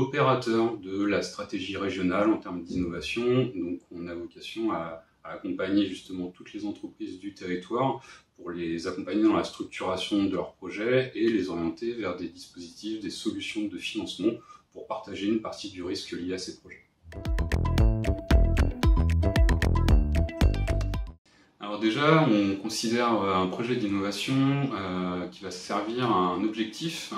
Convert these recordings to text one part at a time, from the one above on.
opérateur de la stratégie régionale en termes d'innovation. Donc on a vocation à accompagner justement toutes les entreprises du territoire pour les accompagner dans la structuration de leurs projets et les orienter vers des dispositifs, des solutions de financement pour partager une partie du risque lié à ces projets. Alors déjà, on considère un projet d'innovation qui va servir à un objectif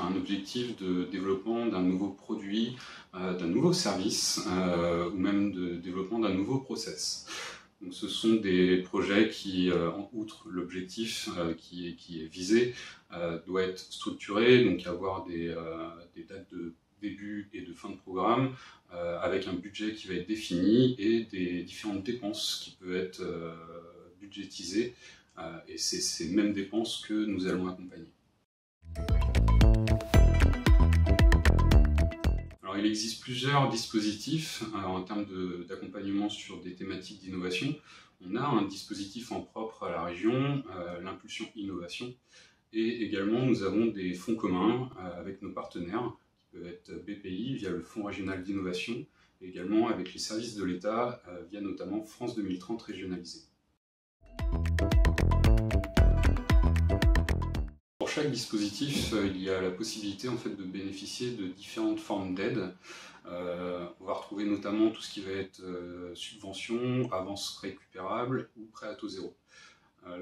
de développement d'un nouveau produit, d'un nouveau service ou même de développement d'un nouveau process. Donc, ce sont des projets qui, outre l'objectif qui est visé, doit être structuré, donc avoir des dates de début et de fin de programme, avec un budget qui va être défini et des différentes dépenses qui peuvent être budgétisées, et c'est ces mêmes dépenses que nous allons accompagner. Alors, il existe plusieurs dispositifs en termes d'accompagnement sur des thématiques d'innovation. On a un dispositif en propre à la région, l'impulsion innovation, et également nous avons des fonds communs avec nos partenaires, qui peuvent être BPI via le Fonds régional d'innovation, et également avec les services de l'État via notamment France 2030 régionalisé. Pour chaque dispositif, il y a la possibilité en fait, de bénéficier de différentes formes d'aide. On va retrouver notamment tout ce qui va être subvention, avance récupérable ou prêt à taux zéro.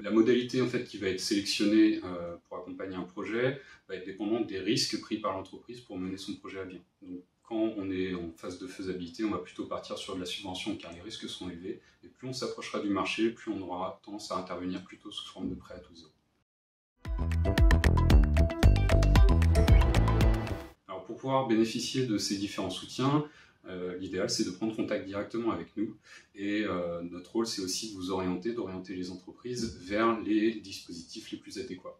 La modalité en fait, qui va être sélectionnée pour accompagner un projet va être dépendante des risques pris par l'entreprise pour mener son projet à bien. Donc, quand on est en phase de faisabilité, on va plutôt partir sur de la subvention car les risques sont élevés. Et plus on s'approchera du marché, plus on aura tendance à intervenir plutôt sous forme de prêt à taux zéro. Alors, pour pouvoir bénéficier de ces différents soutiens, l'idéal c'est de prendre contact directement avec nous et notre rôle c'est aussi de vous orienter, d'orienter les entreprises vers les dispositifs les plus adéquats.